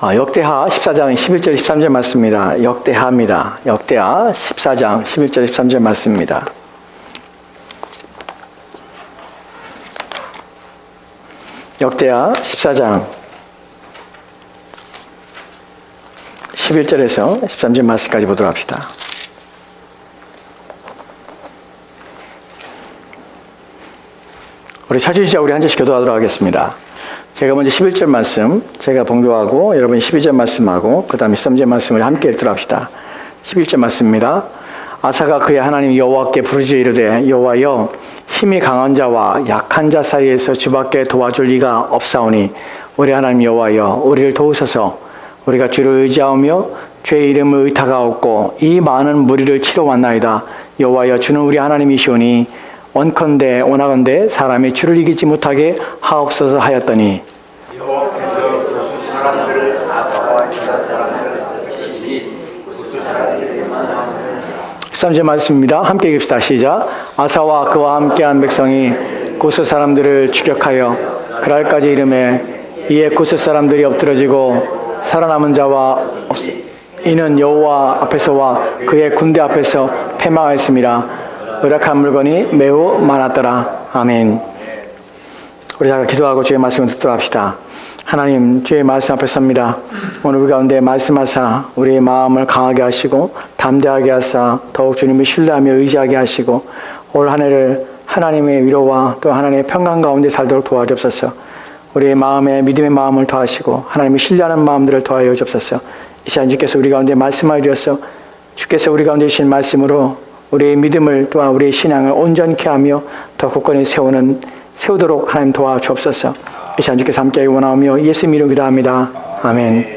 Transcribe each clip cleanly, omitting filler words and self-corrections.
역대하 14장 11절 13절 말씀입니다. 역대하입니다. 역대하 14장 11절 13절 말씀입니다. 역대하 14장 11절에서 13절 말씀까지 보도록 합시다. 우리 찾으시자 우리 한 절씩 교도하도록 하겠습니다. 제가 먼저 11절 말씀 제가 봉독하고 여러분이 12절 말씀하고 그 다음에 13절 말씀을 함께 읽도록 합시다. 11절 말씀입니다. 아사가 그의 하나님 여호와께 부르짖어 이르되 여호와여 힘이 강한 자와 약한 자 사이에서 주밖에 도와줄 리가 없사오니 우리 하나님 여호와여 우리를 도우소서. 우리가 주를 의지하며 주의 이름을 의탁하옵고 이 많은 무리를 치러 왔나이다. 여호와여 주는 우리 하나님이시오니 원컨대 사람이 주를 이기지 못하게 하옵소서 하였더니 여호와께서 사람들을 아사와 유다 사람들을 지키시니 13절 말씀입니다. 함께 읽읍시다. 시작. 아사와 그와 함께한 백성이 구스 사람들을 추격하여 그랄까지 이름에 이에 구스 사람들이 엎드러지고 살아남은 자와 이는 여호와 앞에서와 그의 군대 앞에서 패망하였습니다. 의락한 물건이 매우 많았더라. 아멘. 우리 잘 기도하고 주의 말씀을 듣도록 합시다. 하나님 주의 말씀 앞에 섭니다. 오늘 우리 가운데 말씀하사 우리의 마음을 강하게 하시고 담대하게 하사 더욱 주님을 신뢰하며 의지하게 하시고 올 한 해를 하나님의 위로와 또 하나님의 평강 가운데 살도록 도와주옵소서. 우리의 마음에 믿음의 마음을 더하시고 하나님을 신뢰하는 마음들을 더하여 주옵소서. 이 시간 주께서 우리 가운데 말씀하여 주셔서 주께서 우리 가운데 주신 말씀으로 우리의 믿음을 또한 우리의 신앙을 온전케 하며 더 굳건히 세우도록 하나님 도와주옵소서. 이 시간 주께서 함께 원하오며 예수 이름으로 기도합니다. 아멘.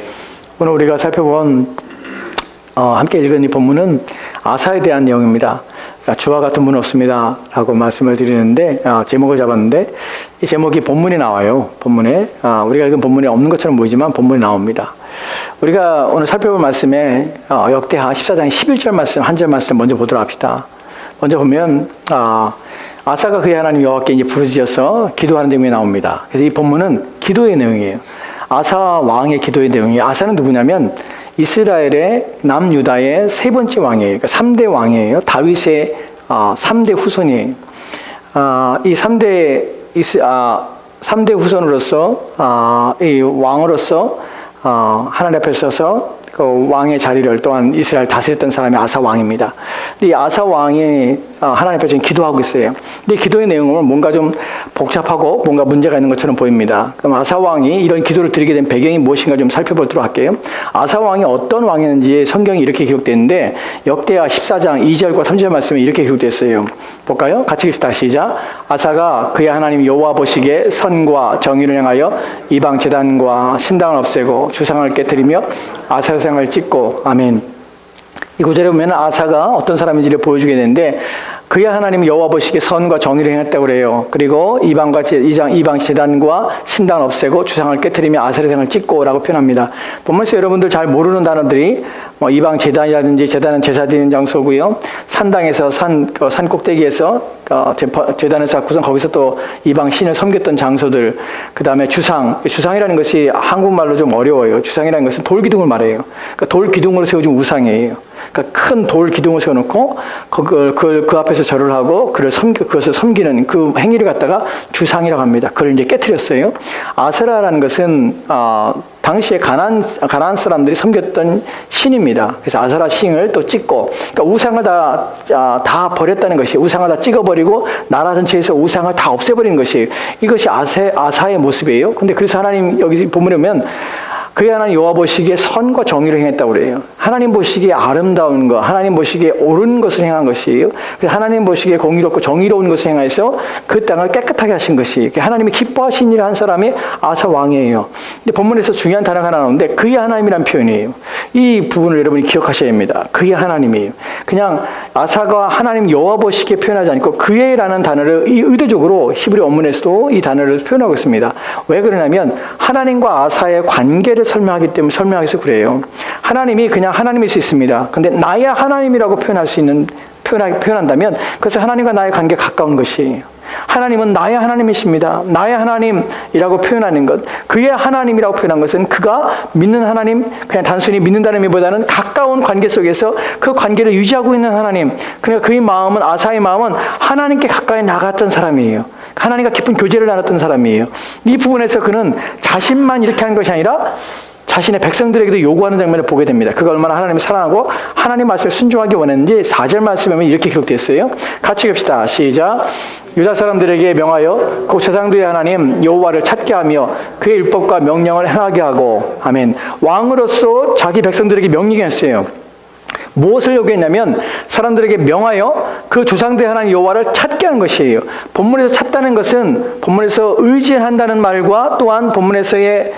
오늘 우리가 살펴본 함께 읽은 이 본문은 아사에 대한 내용입니다. 주와 같은 분은 없습니다 라고 말씀을 드리는데 제목을 잡았는데 이 제목이 본문에 나와요. 본문에 우리가 읽은 본문에 없는 것처럼 보이지만 본문에 나옵니다. 우리가 오늘 살펴볼 말씀에 역대하 14장 11절 말씀 한 절 말씀 먼저 보도록 합시다. 먼저 보면 아사가 그의 하나님 여호와께 이제 부르짖어서 기도하는 내용이 나옵니다. 그래서 이 본문은 기도의 내용이에요. 아사 왕의 기도의 내용이에요. 아사는 누구냐면 이스라엘의 남유다의 세 번째 왕이에요. 그러니까 3대 왕이에요. 다윗의 3대 후손이에요. 이 3대 후손으로서 이 왕으로서 하나님 앞에 서서 그 왕의 자리를 또한 이스라엘 다스렸던 사람이 아사 왕입니다. 근데 이 아사 왕이 하나님 앞에 지금 기도하고 있어요. 근데 기도의 내용은 뭔가 좀 복잡하고 뭔가 문제가 있는 것처럼 보입니다. 그럼 아사 왕이 이런 기도를 드리게 된 배경이 무엇인가 좀 살펴보도록 할게요. 아사 왕이 어떤 왕이었는지 성경이 이렇게 기록되어 있는데 역대하 14장 2절과 3절 말씀에 이렇게 기록되어 있어요. 볼까요? 같이 읽읍시다. 시작. 아사가 그의 하나님 여호와 보시기에 선과 정의를 행하여 이방 제단과 신당을 없애고 주상을 깨뜨리며 아사상을 찍고 아멘. 이 구절에 보면 아사가 어떤 사람인지를 보여주게 되는데 그의 하나님 여호와 보시기에 선과 정의를 행했다고 그래요. 그리고 이방 제단과 신당을 없애고 주상을 깨뜨리며 아세라상을 찍고라고 표현합니다. 보면서 여러분들 잘 모르는 단어들이 이방 제단이라든지 제단은 제사 드리는 장소고요. 산당에서 산 꼭대기에서 제단을 쌓고선 거기서 또 이방 신을 섬겼던 장소들. 그 다음에 주상이라는 것이 한국말로 좀 어려워요. 주상이라는 것은 돌 기둥을 말해요. 그러니까 돌 기둥으로 세워진 우상이에요. 그러니까 큰 돌 기둥을 세워놓고 그 앞에서 절을 하고 그것을 섬기는 그 행위를 갖다가 주상이라고 합니다. 그걸 이제 깨트렸어요. 아세라라는 것은 당시에 가나안 사람들이 섬겼던 신입니다. 그래서 아세라 신을 또 찍고, 그러니까 우상을 다 버렸다는 것이, 우상을 다 찍어버리고 나라 전체에서 우상을 다 없애버린 것이, 이것이 아사의 모습이에요. 근데 그래서 하나님 여기 본문에 보면 그의 하나님 여호와 보시기에 선과 정의를 행했다고 그래요. 하나님 보시기에 아름다운 것, 하나님 보시기에 옳은 것을 행한 것이에요. 그래서 하나님 보시기에 공의롭고 정의로운 것을 행해서 그 땅을 깨끗하게 하신 것이, 하나님이 기뻐하신 일을 한 사람이 아사 왕이에요. 근데 본문에서 중요한 단어가 하나 나오는데 그의 하나님이란 표현이에요. 이 부분을 여러분이 기억하셔야 합니다. 그의 하나님이에요. 그냥 아사가 하나님 여호와 보시기에 표현하지 않고 그의라는 단어를 의도적으로 히브리 원문에서도 이 단어를 표현하고 있습니다. 왜 그러냐면 하나님과 아사의 관계를 설명하기 때문에 설명해서 그래요. 하나님이 그냥 하나님일 수 있습니다. 근데 나의 하나님이라고 표현한다면 그것은 하나님과 나의 관계가 가까운 것이에요. 하나님은 나의 하나님이십니다. 나의 하나님이라고 표현하는 것, 그의 하나님이라고 표현한 것은 그가 믿는 하나님, 그냥 단순히 믿는다는 의미보다는 가까운 관계 속에서 그 관계를 유지하고 있는 하나님. 그러니까 그의 마음은, 아사의 마음은 하나님께 가까이 나갔던 사람이에요. 하나님과 깊은 교제를 나눴던 사람이에요. 이 부분에서 그는 자신만 이렇게 하는 것이 아니라 자신의 백성들에게도 요구하는 장면을 보게 됩니다. 그가 얼마나 하나님을 사랑하고 하나님 말씀을 순종하기 원했는지 4절 말씀에 보면 이렇게 기록되어 같이 봅시다. 시작. 유다 사람들에게 명하여 그 조상들의 하나님 여호와를 찾게 하며 그의 율법과 명령을 행하게 하고. 아멘. 왕으로서 자기 백성들에게 명령했어요. 무엇을 요구했냐면 사람들에게 명하여 그 조상들의 하나님 여호와를 찾게 하는 것이에요. 본문에서 찾다는 것은 본문에서 의지한다는 말과 또한 본문에서의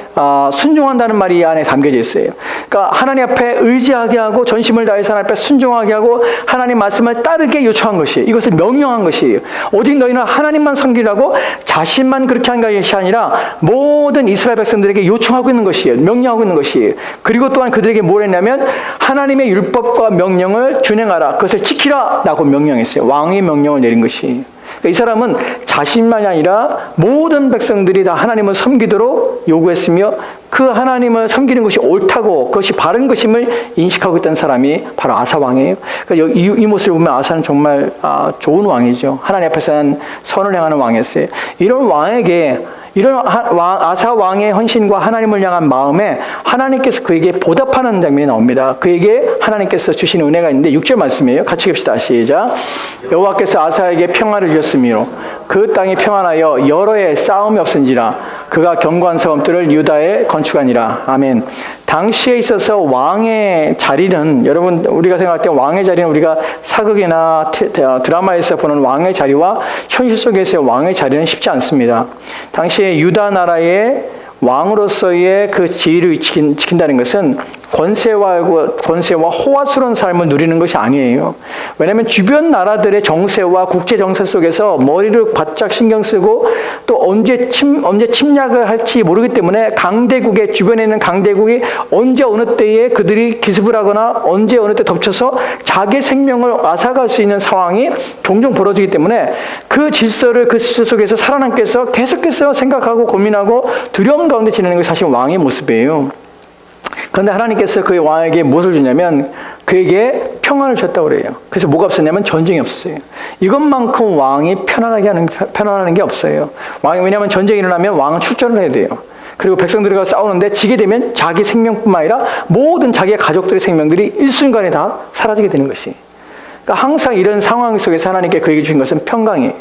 순종한다는 말이 이 안에 담겨져 있어요. 그러니까 하나님 앞에 의지하게 하고 전심을 다해서 하나님 앞에 순종하게 하고 하나님 말씀을 따르게 요청한 것이에요. 이것을 명령한 것이에요. 오직 너희는 하나님만 섬기라고 자신만 그렇게 한 것이 아니라 모든 이스라엘 백성들에게 요청하고 있는 것이에요. 명령하고 있는 것이에요. 그리고 또한 그들에게 뭘 했냐면 하나님의 율법과 명령을 준행하라. 그것을 지키라 라고 명령했어요. 왕의 명령을 내린 것이. 그러니까 이 사람은 자신만이 아니라 모든 백성들이 다 하나님을 섬기도록 요구했으며 그 하나님을 섬기는 것이 옳다고 그것이 바른 것임을 인식하고 있던 사람이 바로 아사 왕이에요. 그러니까 이 모습을 보면 아사는 정말 좋은 왕이죠. 하나님 앞에서는 선을 행하는 왕이었어요. 이런 왕에게 이런 아사 왕의 헌신과 하나님을 향한 마음에 하나님께서 그에게 보답하는 장면이 나옵니다. 그에게 하나님께서 주신 은혜가 있는데 6절 말씀이에요. 같이 봅시다. 시작. 여호와께서 아사에게 평화를 주셨으므로 그 땅이 평안하여 여러 해 싸움이 없은지라 그가 견고한 성읍들을 유다에 건축하니라. 아멘. 당시에 있어서 왕의 자리는 여러분 우리가 생각할 때 왕의 자리는 우리가 사극이나 드라마에서 보는 왕의 자리와 현실 속에서의 왕의 자리는 쉽지 않습니다. 당시에 유다 나라의 왕으로서의 그 지위를 지킨다는 것은 권세와 호화스러운 삶을 누리는 것이 아니에요. 왜냐하면 주변 나라들의 정세와 국제 정세 속에서 머리를 바짝 신경 쓰고 또 언제 침략을 할지 모르기 때문에 강대국의 주변에 있는 강대국이 언제 어느 때에 그들이 기습을 하거나 언제 어느 때 덮쳐서 자기 생명을 앗아갈 수 있는 상황이 종종 벌어지기 때문에 그 질서 속에서 살아남기 위해서 계속해서 생각하고 고민하고 두려움 가운데 지내는 것이 사실 왕의 모습이에요. 그런데 하나님께서 그 왕에게 무엇을 주냐면 그에게 평안을 줬다고 그래요. 그래서 뭐가 없었냐면 전쟁이 없었어요. 이것만큼 왕이 편안하는 게 없어요. 왜냐하면 전쟁이 일어나면 왕은 출전을 해야 돼요. 그리고 백성들과 싸우는데 지게 되면 자기 생명뿐만 아니라 모든 자기의 가족들의 생명들이 일순간에 다 사라지게 되는 것이. 그러니까 항상 이런 상황 속에서 하나님께 그에게 주신 것은 평강이에요.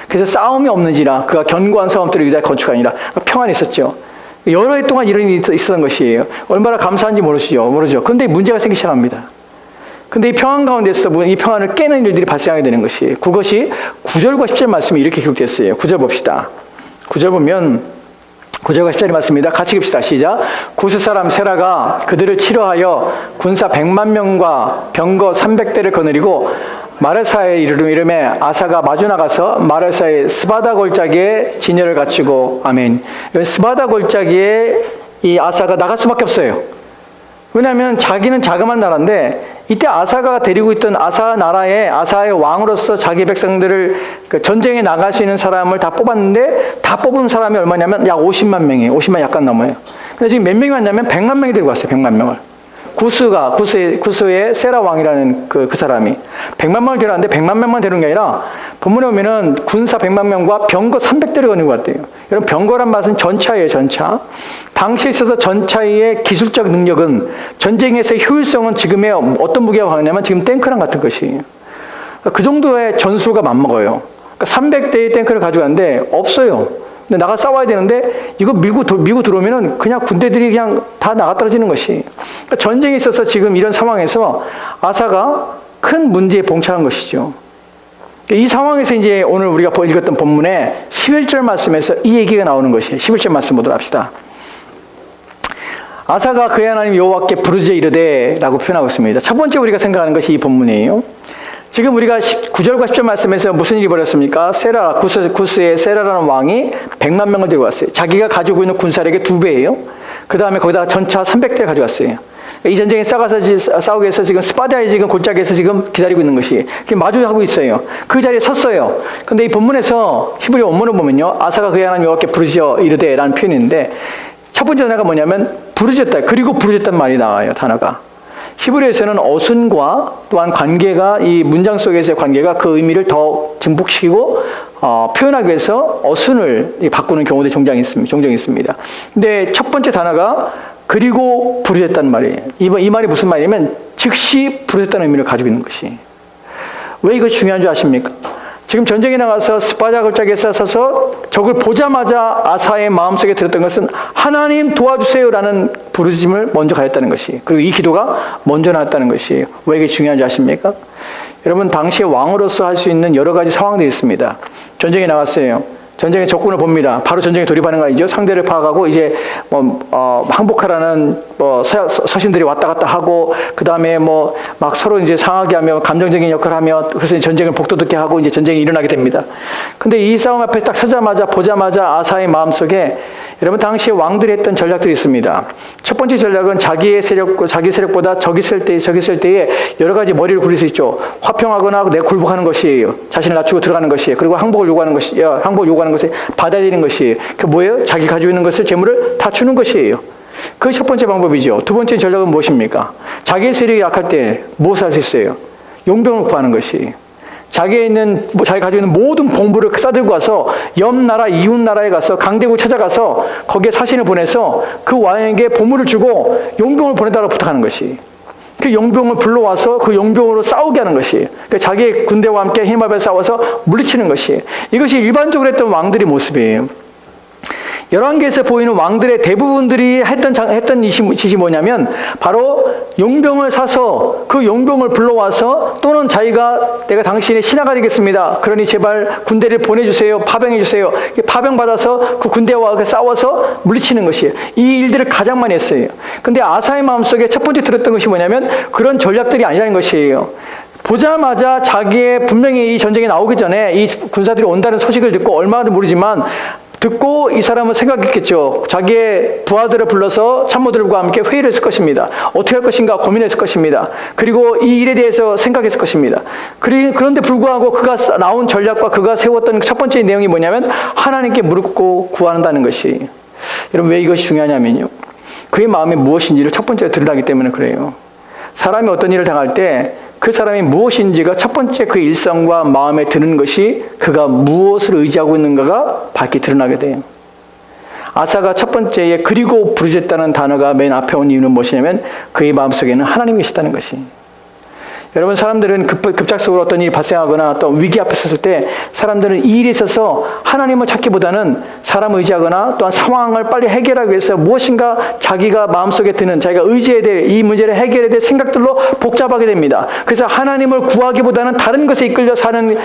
그래서 싸움이 없는지라 그가 견고한 성읍들을 유다에 건축하니라. 평안이 있었죠. 여러 해 동안 이런 일이 있었던 것이에요. 얼마나 감사한지 모르죠. 그런데 문제가 생기기 시작합니다. 근데 이 평안 가운데서 이 평안을 깨는 일들이 발생하게 되는 것이에요. 그것이 9절과 10절 말씀이 이렇게 기록됐어요. 9절 봅시다. 9절 보면 9절과 10절의 말씀입니다. 같이 봅시다. 시작. 구스 사람 세라가 그들을 치러하여 군사 100만 명과 병거 300대를 거느리고 마레사에 이름에 아사가 마주 나가서 마레사의 스바다 골짜기에 진열을 갖추고. 아멘. 스바다 골짜기에 이 아사가 나갈 수밖에 없어요. 왜냐하면 자기는 자그마한 나라인데 이때 아사가 데리고 있던 아사의 왕으로서 자기 백성들을 전쟁에 나갈 수 있는 사람을 다 뽑았는데 다 뽑은 사람이 얼마냐면 약 50만 명이에요. 50만 약간 넘어요. 근데 지금 몇 명이 왔냐면 100만 명이 데리고 왔어요. 100만 명을. 구스의 세라 왕이라는 그 사람이 100만 명을 데려왔는데 100만 명만 데려온 게 아니라 본문에 보면은 군사 100만 명과 병거 300대를 거느리고 왔대요. 여러분 병거란 말은 전차예요. 전차. 당시에 있어서 전차의 기술적 능력은 전쟁에서의 효율성은 지금의 어떤 무기가 강하냐면 지금 탱크랑 같은 것이에요. 그 정도의 전술과 맞먹어요. 그러니까 300대의 탱크를 가져가는데 없어요. 근데 나가 싸워야 되는데 이거 밀고 들어오면은 그냥 군대들이 그냥 다 나가 떨어지는 것이. 그러니까 전쟁에 있어서 지금 이런 상황에서 아사가 큰 문제에 봉착한 것이죠. 이 상황에서 이제 오늘 우리가 읽었던 본문에 11절 말씀에서 이 얘기가 나오는 것이에요. 11절 말씀 보도록 합시다. 아사가 그의 하나님 여호와께 부르짖어 이르되 라고 표현하고 있습니다. 첫 번째 우리가 생각하는 것이 이 본문이에요. 지금 우리가 9절과 10절 말씀에서 무슨 일이 벌어졌습니까? 구스의 세라라는 왕이 100만 명을 데리고 왔어요. 자기가 가지고 있는 군사력의 2배예요. 그 다음에 거기다가 전차 300대를 가져왔어요. 이 전쟁에 싸우기 위해서 지금 스파다에 지금 골짜기에서 지금 기다리고 있는 것이 마주하고 있어요. 그 자리에 섰어요. 근데 이 본문에서 히브리 원문을 보면요, 아사가 그의 하나님 여호와께 부르짖어 이르되라는 표현이 있는데, 첫 번째 단어가 뭐냐면 부르짖었다. 그리고 부르짖었단 말이 나와요. 단어가. 히브리에서는 어순과 또한 관계가, 이 문장 속에서의 관계가 그 의미를 더 증폭시키고 표현하기 위해서 어순을 바꾸는 경우도 종종 있습니다. 근데 첫 번째 단어가 그리고 부르짖었단 말이에요. 이 말이 무슨 말이냐면 즉시 부르짖었다는 의미를 가지고 있는 것이. 왜 이것이 중요한 줄 아십니까? 지금 전쟁에 나가서 스파다 골짜기에 서서 적을 보자마자 아사의 마음속에 들었던 것은 하나님 도와주세요라는 부르짖음을 먼저 가졌다는 것이, 그리고 이 기도가 먼저 나왔다는 것이. 왜 이게 중요한지 아십니까? 여러분, 당시에 왕으로서 할 수 있는 여러 가지 상황들이 있습니다. 전쟁에 나갔어요. 전쟁의 적군을 봅니다. 바로 전쟁에 돌입하는 거 아니죠? 상대를 파악하고 이제 항복하라는 서신들이 왔다 갔다 하고, 그 다음에 막 서로 이제 상하게 하며 감정적인 역할을 하며, 그래서 전쟁을 복도듣게 하고 이제 전쟁이 일어나게 됩니다. 근데 이 싸움 앞에 딱 보자마자 아사의 마음속에, 여러분, 당시에 왕들이 했던 전략들이 있습니다. 첫 번째 전략은 자기 세력보다 적이 있을 때에 여러 가지 머리를 굴릴 수 있죠. 화평하거나 내가 굴복하는 것이에요. 자신을 낮추고 들어가는 것이에요. 그리고 항복을 요구하는 것이 받아들이는 것이에요. 그 뭐예요? 자기 가지고 있는 것을, 재물을 다 주는 것이에요. 그게 첫 번째 방법이죠. 두 번째 전략은 무엇입니까? 자기의 세력이 약할 때 무엇을 할 수 있어요? 용병을 구하는 것이에요. 자기가 가지고 있는 모든 봉부를 싸들고 와서 옆 나라, 이웃 나라에 가서 강대국 찾아가서 거기에 사신을 보내서 그 왕에게 보물을 주고 용병을 보내달라고 부탁하는 것이. 그 용병을 불러와서 그 용병으로 싸우게 하는 것이. 그러니까 자기의 군대와 함께 힘을 싸워서 물리치는 것이. 이것이 일반적으로 했던 왕들의 모습이에요. 열왕기에서 보이는 왕들의 대부분들이 했던 짓이 뭐냐면 바로 용병을 사서 그 용병을 불러와서, 또는 내가 당신의 신하가 되겠습니다. 그러니 제발 군대를 보내주세요. 파병해주세요. 파병 받아서 그 군대와 싸워서 물리치는 것이에요. 이 일들을 가장 많이 했어요. 근데 아사의 마음속에 첫 번째 들었던 것이 뭐냐면 그런 전략들이 아니라는 것이에요. 보자마자 분명히 이 전쟁에 나오기 전에 이 군사들이 온다는 소식을 듣고, 얼마나 모르지만 듣고 이 사람은 생각했겠죠. 자기의 부하들을 불러서 참모들과 함께 회의를 했을 것입니다. 어떻게 할 것인가 고민했을 것입니다. 그리고 이 일에 대해서 생각했을 것입니다. 그런데 불구하고 그가 나온 전략과 그가 세웠던 첫 번째 내용이 뭐냐면 하나님께 무릎 꿇고 구한다는 것이. 여러분, 왜 이것이 중요하냐면요, 그의 마음이 무엇인지를 첫 번째로 드러나기 때문에 그래요. 사람이 어떤 일을 당할 때 그 사람이 무엇인지가 첫 번째 그 일성과 마음에 드는 것이, 그가 무엇을 의지하고 있는가가 밝게 드러나게 돼요. 아사가 첫 번째에 그리고 부르짖었다는 단어가 맨 앞에 온 이유는 무엇이냐면 그의 마음속에는 하나님이 계시다는 것이. 여러분, 사람들은 급작스러운 어떤 일이 발생하거나 또 위기 앞에 섰을 때 사람들은 이 일에 있어서 하나님을 찾기보다는 사람을 의지하거나 또한 상황을 빨리 해결하기 위해서 무엇인가 자기가 마음속에 드는, 자기가 의지해야 될 이 문제를 해결해야 될 생각들로 복잡하게 됩니다. 그래서 하나님을 구하기보다는 다른 것에 이끌리는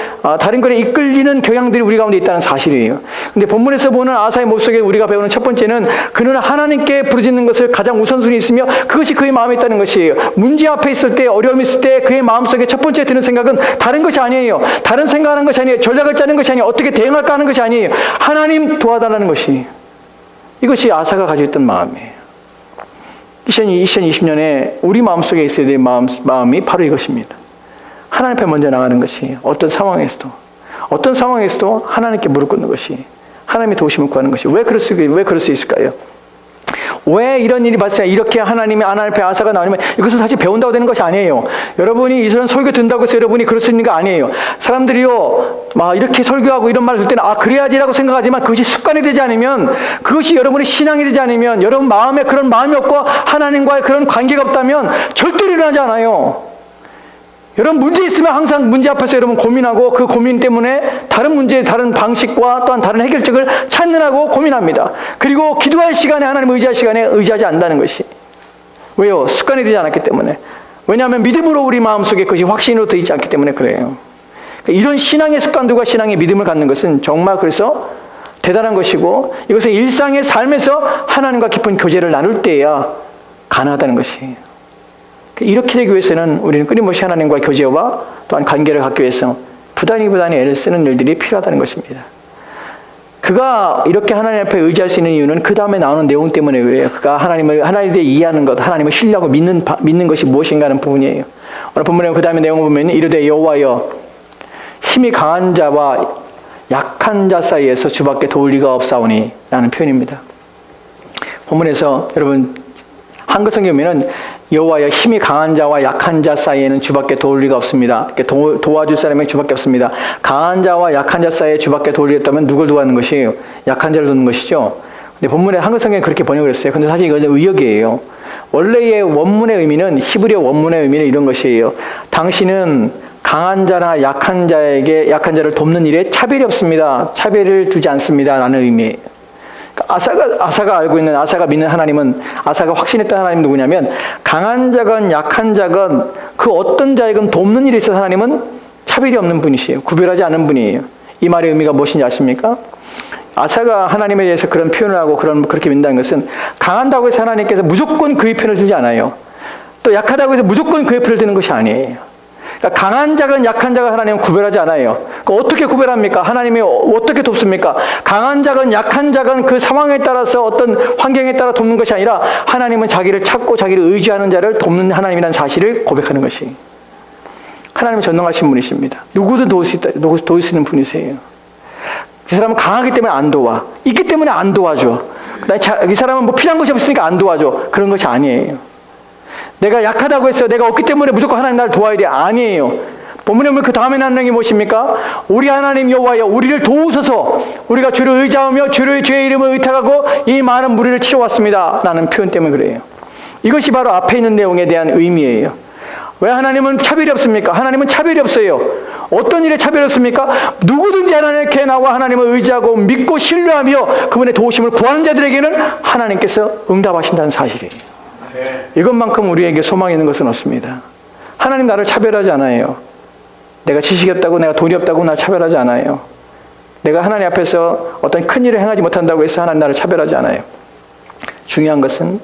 경향들이 우리 가운데 있다는 사실이에요. 근데 본문에서 보는 아사의 모습 속에 우리가 배우는 첫 번째는 그는 하나님께 부르짖는 것을 가장 우선순위 있으며 그것이 그의 마음에 있다는 것이에요. 문제 앞에 있을 때, 어려움이 있을 때 그의 마음속에 첫 번째 드는 생각은 다른 것이 아니에요. 다른 생각하는 것이 아니에요. 전략을 짜는 것이 아니에요. 어떻게 대응할까 하는 것이 아니에요. 하나님 도와달라는 것이. 이것이 아사가 가지고 있던 마음이에요. 2020년에 우리 마음속에 있어야 될 마음이 바로 이것입니다. 하나님 앞에 먼저 나가는 것이, 어떤 상황에서도 하나님께 무릎 꿇는 것이, 하나님의 도우심을 구하는 것이. 왜 그럴 수 있을까요? 왜 이런 일이 발생? 이렇게 하나님 앞에 아사가 나오냐면 이것은 사실 배운다고 되는 것이 아니에요. 여러분이 이런 설교 듣는다고 해서 여러분이 그럴 수 있는 게 아니에요. 사람들이요, 이렇게 설교하고 이런 말을 들 때는 그래야지라고 생각하지만 그것이 습관이 되지 않으면, 그것이 여러분의 신앙이 되지 않으면, 여러분 마음에 그런 마음이 없고 하나님과의 그런 관계가 없다면 절대로 일어나지 않아요. 여러분, 문제 있으면 항상 문제 앞에서 여러분 고민하고 그 고민 때문에 다른 문제, 다른 방식과 또한 다른 해결책을 찾느라고 고민합니다. 그리고 기도할 시간에, 하나님 의지할 시간에 의지하지 않는다는 것이. 왜요? 습관이 되지 않았기 때문에. 왜냐하면 믿음으로 우리 마음속에 그것이 확신으로 되어 있지 않기 때문에 그래요. 이런 신앙의 습관들과 신앙의 믿음을 갖는 것은 정말 그래서 대단한 것이고, 이것은 일상의 삶에서 하나님과 깊은 교제를 나눌 때야 가능하다는 것이에요. 이렇게 되기 위해서는 우리는 끊임없이 하나님과의 교제와 또한 관계를 갖기 위해서 부단히 애를 쓰는 일들이 필요하다는 것입니다. 그가 이렇게 하나님 앞에 의지할 수 있는 이유는 그 다음에 나오는 내용 때문에 그래요. 그가 하나님에 대해 이해하는 것, 하나님을 신뢰하고 믿는 것이 무엇인가 하는 부분이에요. 오늘 본문에 그 다음에 내용을 보면 이르되 여호와여 힘이 강한 자와 약한 자 사이에서 주밖에 도울 리가 없사오니 라는 표현입니다. 본문에서 여러분 한글 성경에 보면 여호와여 힘이 강한 자와 약한 자 사이에는 주밖에 도울 리가 없습니다. 도와줄 사람이 주밖에 없습니다. 강한 자와 약한 자 사이에 주밖에 도울 리가 없다면 누굴 도와는 것이에요? 약한 자를 도우는 것이죠. 근데 본문에 한글 성경에 그렇게 번역을 했어요. 근데 사실 이건 의역이에요. 원래의 원문의 의미는 히브리어 원문의 의미는 이런 것이에요. 당신은 강한 자나 약한 자를 돕는 일에 차별이 없습니다. 차별을 두지 않습니다. 라는 의미예요. 아사가 알고 있는, 아사가 믿는 하나님은, 아사가 확신했던 하나님 누구냐면, 강한 자건 약한 자건 그 어떤 자에건 돕는 일에 있어서 하나님은 차별이 없는 분이시에요. 구별하지 않는 분이에요. 이 말의 의미가 무엇인지 아십니까? 아사가 하나님에 대해서 그런 표현을 하고 그렇게 믿는다는 것은 강한다고 해서 하나님께서 무조건 그의 편을 들지 않아요. 또 약하다고 해서 무조건 그의 편을 드는 것이 아니에요. 그러니까 강한 자건 약한 자가 하나님은 구별하지 않아요. 그러니까 어떻게 구별합니까? 하나님이 어떻게 돕습니까? 강한 자건 약한 자건 그 상황에 따라서 어떤 환경에 따라 돕는 것이 아니라 하나님은 자기를 찾고 자기를 의지하는 자를 돕는 하나님이라는 사실을 고백하는 것이. 하나님은 전능하신 분이십니다. 누구든 도울 수 있는 분이세요. 이 사람은 강하기 때문에 안 도와. 있기 때문에 안 도와줘. 이 사람은 뭐 필요한 것이 없으니까 안 도와줘. 그런 것이 아니에요. 내가 약하다고 해서 내가 없기 때문에 무조건 하나님 나를 도와야 돼. 아니에요. 본문에 보면 그 다음에 나는 내용이 무엇입니까? 우리 하나님 여호와여 우리를 도우소서. 우리가 주를 의지하며 주의 이름을 의탁하고 이 많은 무리를 치러왔습니다. 라는 표현 때문에 그래요. 이것이 바로 앞에 있는 내용에 대한 의미예요. 왜 하나님은 차별이 없습니까? 하나님은 차별이 없어요. 어떤 일에 차별이 없습니까? 누구든지 하나님께 나와 하나님을 의지하고 믿고 신뢰하며 그분의 도우심을 구하는 자들에게는 하나님께서 응답하신다는 사실이에요. 이것만큼 우리에게 소망이 있는 것은 없습니다. 하나님 나를 차별하지 않아요. 내가 지식이 없다고 내가 돈이 없다고 나를 차별하지 않아요. 내가 하나님 앞에서 어떤 큰 일을 행하지 못한다고 해서 하나님 나를 차별하지 않아요. 중요한 것은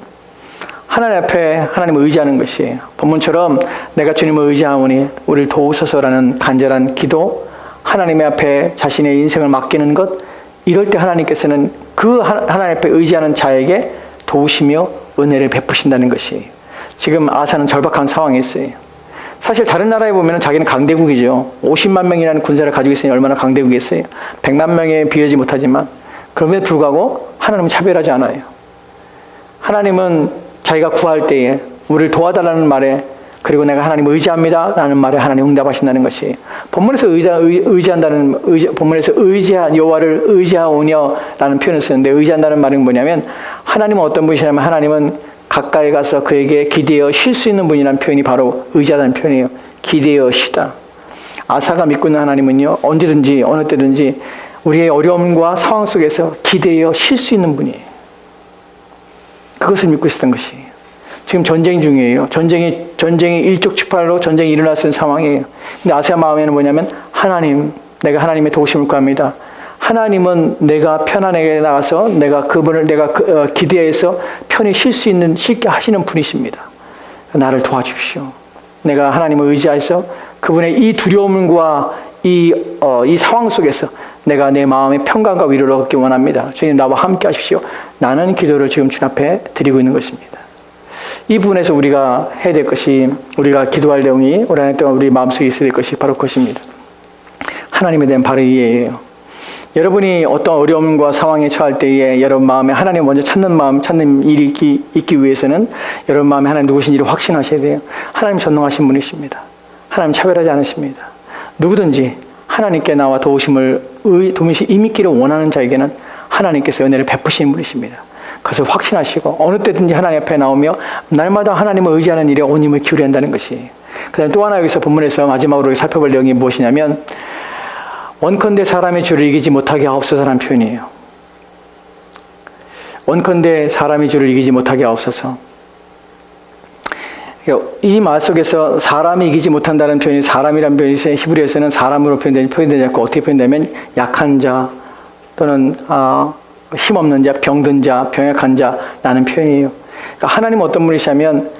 하나님 앞에 하나님을 의지하는 것이에요. 본문처럼 내가 주님을 의지하오니 우리를 도우소서라는 간절한 기도, 하나님의 앞에 자신의 인생을 맡기는 것, 이럴 때 하나님께서는 그 하나님 앞에 의지하는 자에게 도우시며 은혜를 베푸신다는 것이에요. 지금 아사는 절박한 상황에 있어요. 사실 다른 나라에 보면 자기는 강대국이죠. 50만 명이라는 군사를 가지고 있으니 얼마나 강대국이겠어요. 100만 명에 비하지 못하지만 그럼에도 불구하고 하나님은 차별하지 않아요. 하나님은 자기가 구할 때에 우리를 도와달라는 말에 그리고 내가 하나님을 의지합니다 라는 말에 하나님 응답하신다는 것이 본문에서 본문에서 여호와를 의지하오며 라는 표현을 쓰는데 의지한다는 말은 뭐냐면 하나님은 어떤 분이시냐면 하나님은 가까이 가서 그에게 기대어 쉴 수 있는 분이라는 표현이 바로 의지하다는 표현이에요. 기대어 쉬다. 아사가 믿고 있는 하나님은요 언제든지 어느 때든지 우리의 어려움과 상황 속에서 기대어 쉴 수 있는 분이에요. 그것을 믿고 있었던 것이에요. 지금 전쟁 중이에요. 전쟁이 일촉즉발로 전쟁이 일어날 수 있는 상황이에요. 근데 아사의 마음에는 뭐냐면 하나님, 내가 하나님의 도우심을 구합니다. 하나님은 내가 편안하게 나가서 내가 그분을 기대해서 편히 쉽게 하시는 분이십니다. 나를 도와주십시오. 내가 하나님을 의지해서 그분의 이 두려움과 이 상황 속에서 내가 내 마음의 평강과 위로를 얻기 원합니다. 주님 나와 함께 하십시오. 나는 기도를 지금 주님 앞에 드리고 있는 것입니다. 이 부분에서 우리가 해야 될 것이 우리가 기도할 내용이 오래 한 동안 우리 마음속에 있어야 될 것이 바로 그것입니다. 하나님에 대한 바로 이해예요. 여러분이 어떤 어려움과 상황에 처할 때에 여러분 마음에 하나님 먼저 찾는 일이 있기 위해서는 여러분 마음에 하나님 누구신지를 확신하셔야 돼요. 하나님 전능하신 분이십니다. 하나님 차별하지 않으십니다. 누구든지 하나님께 나와 도우심을 임있기를 원하는 자에게는 하나님께서 은혜를 베푸시는 분이십니다. 그것을 확신하시고 어느 때든지 하나님 앞에 나오며 날마다 하나님을 의지하는 일에 온 힘을 기울여야 한다는 것이. 그 다음에 또 하나 여기서 본문에서 마지막으로 살펴볼 내용이 무엇이냐면 원컨대 사람의 주를 이기지 못하게 하옵소서라는 표현이에요. 원컨대 사람의 주를 이기지 못하게 하옵소서. 이 말 속에서 사람이 이기지 못한다는 표현이 사람이라는 표현이 히브리어에서는 사람으로 표현되지 않고 어떻게 표현되면 약한 자 또는 힘없는 자, 병든 자, 병약한 자라는 표현이에요. 그러니까 하나님은 어떤 분이시냐면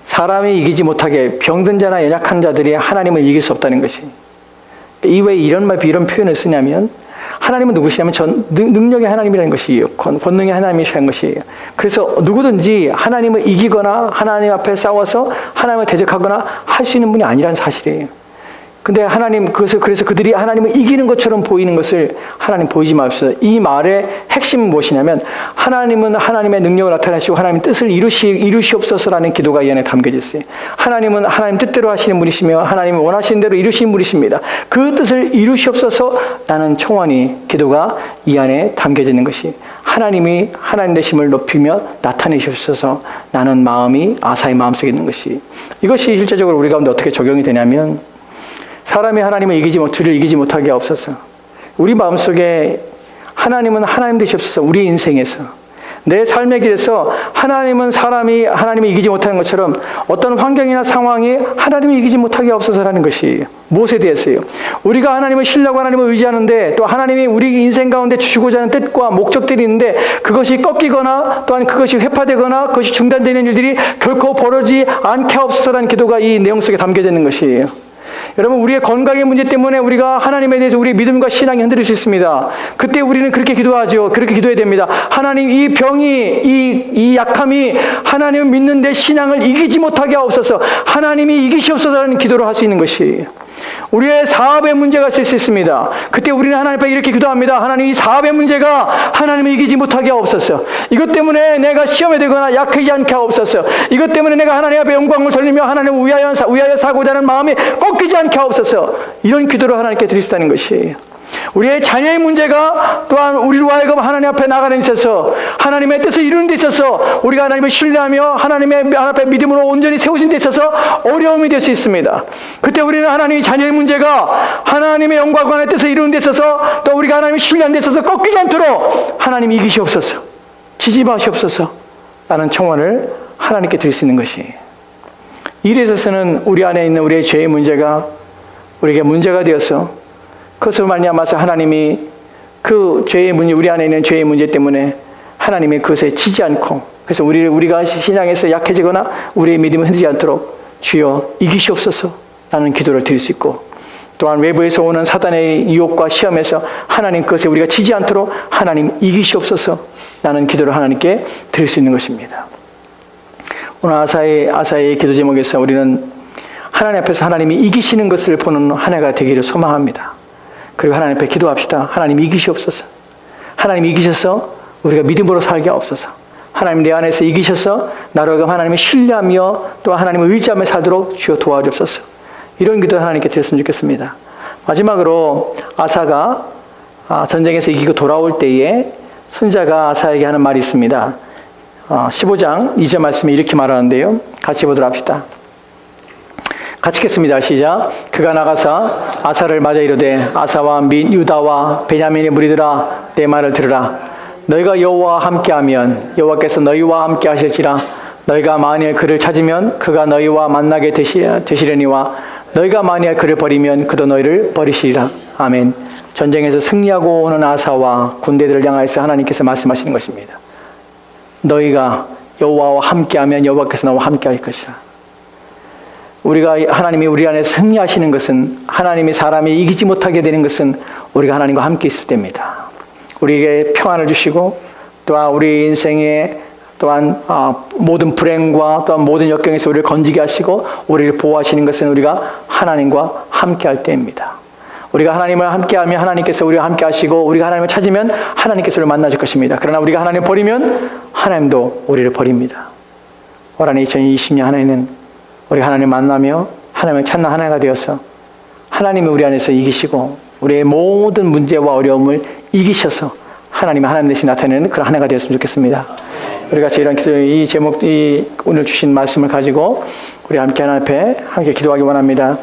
사람이 이기지 못하게 병든 자나 연약한 자들이 하나님을 이길 수 없다는 것이. 이 왜 이런 표현을 쓰냐면 하나님은 누구시냐면 능력의 하나님이라는 것이에요. 권능의 하나님이시라는 것이에요. 그래서 누구든지 하나님을 이기거나 하나님 앞에 싸워서 하나님을 대적하거나 할 수 있는 분이 아니라는 사실이에요. 근데 그래서 그들이 하나님을 이기는 것처럼 보이는 것을 하나님 보이지 마옵소서. 이 말의 핵심은 무엇이냐면 하나님은 하나님의 능력을 나타내시고 하나님의 뜻을 이루시옵소서라는 기도가 이 안에 담겨져 있어요. 하나님은 하나님 뜻대로 하시는 분이시며 하나님이 원하시는 대로 이루시는 분이십니다. 그 뜻을 이루시옵소서라는 청원이 기도가 이 안에 담겨져 있는 것이 하나님이 하나님 되심을 높이며 나타내시옵소서 나는 마음이 아사의 마음속에 있는 것이 이것이 실제적으로 우리 가운데 어떻게 적용이 되냐면 사람이 하나님을 이기지 못하게 하옵소서. 우리 마음속에 하나님은 하나님 되시옵소서. 우리 인생에서 내 삶의 길에서 하나님은 하나님을 이기지 못하는 것처럼 어떤 환경이나 상황이 하나님을 이기지 못하게 하옵소서라는 것이 무엇에 대해서요? 우리가 하나님을 신뢰하고 하나님을 의지하는데 또 하나님이 우리 인생 가운데 주시고자 하는 뜻과 목적들이 있는데 그것이 꺾이거나 또한 그것이 회파되거나 그것이 중단되는 일들이 결코 벌어지지 않게 하옵소서라는 기도가 이 내용 속에 담겨져 있는 것이에요. 여러분 우리의 건강의 문제 때문에 우리가 하나님에 대해서 우리의 믿음과 신앙이 흔들릴 수 있습니다. 그때 우리는 그렇게 기도하죠. 그렇게 기도해야 됩니다. 하나님 이 병이 이 약함이 하나님을 믿는 데 신앙을 이기지 못하게 하옵소서. 하나님이 이기시옵소서라는 기도를 할 수 있는 것이에요. 우리의 사업의 문제가 있을 수 있습니다. 그때 우리는 하나님 앞에 이렇게 기도합니다. 하나님 이 사업의 문제가 하나님을 이기지 못하게 하옵소서. 이것 때문에 내가 시험에 들거나 약해지지 않게 하옵소서. 이것 때문에 내가 하나님 앞에 영광을 돌리며 하나님을 위하여 사고자 하는 마음이 꺾이지 않게 하옵소서. 이런 기도를 하나님께 드리시다는 것이에요. 우리의 자녀의 문제가 또한 우리로 하여금 하나님 앞에 나가는 데 있어서 하나님의 뜻을 이루는 데 있어서 우리가 하나님을 신뢰하며 하나님 앞에 믿음으로 온전히 세워진 데 있어서 어려움이 될 수 있습니다. 그때 우리는 하나님의 자녀의 문제가 하나님의 영광과 하나님의 뜻을 이루는 데 있어서 또 우리가 하나님을 신뢰하는 데 있어서 꺾이지 않도록 하나님 이기시옵소서, 지지 마시옵소서 라는 청원을 하나님께 드릴 수 있는 것이에요. 일에 있어서는 우리 안에 있는 우리의 죄의 문제가 우리에게 문제가 되어서 그것으로 말미암아서 하나님이 그 죄의 문제, 우리 안에 있는 죄의 문제 때문에 하나님이 그것에 지지 않고 그래서 우리가 신앙에서 약해지거나 우리의 믿음을 흔들지 않도록 주여 이기시옵소서 라는 기도를 드릴 수 있고 또한 외부에서 오는 사단의 유혹과 시험에서 하나님 그것에 우리가 지지 않도록 하나님 이기시옵소서 라는 기도를 하나님께 드릴 수 있는 것입니다. 오늘 아사의 기도 제목에서 우리는 하나님 앞에서 하나님이 이기시는 것을 보는 한 해가 되기를 소망합니다. 그리고 하나님 앞에 기도합시다. 하나님 이기시옵소서. 하나님 이기셔서 우리가 믿음으로 살게 하옵소서. 하나님 내 안에서 이기셔서 나로 하여금 하나님을 신뢰하며 또 하나님을 의지하며 살도록 주여 도와주옵소서. 이런 기도 하나님께 드렸으면 좋겠습니다. 마지막으로 아사가 전쟁에서 이기고 돌아올 때에 손자가 아사에게 하는 말이 있습니다. 15장 2절 말씀에 이렇게 말하는데요. 같이 보도록 합시다. 같이 읽겠습니다. 시작. 그가 나가서 아사를 맞아 이르되 아사와 및 유다와 베냐민의 무리들아 내 말을 들으라. 너희가 여호와와 함께하면 여호와께서 너희와 함께 하실지라. 너희가 만일 그를 찾으면 그가 너희와 만나게 되시려니와 너희가 만일 그를 버리면 그도 너희를 버리시리라. 아멘. 전쟁에서 승리하고 오는 아사와 군대들을 향하여서 하나님께서 말씀하시는 것입니다. 너희가 여호와와 함께하면 여호와께서 너와 함께할 것이라. 하나님이 우리 안에 승리하시는 것은 하나님이 사람이 이기지 못하게 되는 것은 우리가 하나님과 함께 있을 때입니다. 우리에게 평안을 주시고 또한 우리 인생에 또한 모든 불행과 또한 모든 역경에서 우리를 건지게 하시고 우리를 보호하시는 것은 우리가 하나님과 함께 할 때입니다. 우리가 하나님을 함께하면 하나님께서 우리와 함께 하시고 우리가 하나님을 찾으면 하나님께서 우리를 만나줄 것입니다. 그러나 우리가 하나님을 버리면 하나님도 우리를 버립니다. 올 한해 2020년 한 해는 우리 하나님 만나며 하나님을 찾는 하나가 되어서 하나님이 우리 안에서 이기시고 우리의 모든 문제와 어려움을 이기셔서 하나님이 하나님 대신 나타내는 그런 한 해가 되었으면 좋겠습니다. 우리가 이런 기도, 이 제목, 오늘 주신 말씀을 가지고 우리 함께 하나님 앞에 함께 기도하기 원합니다.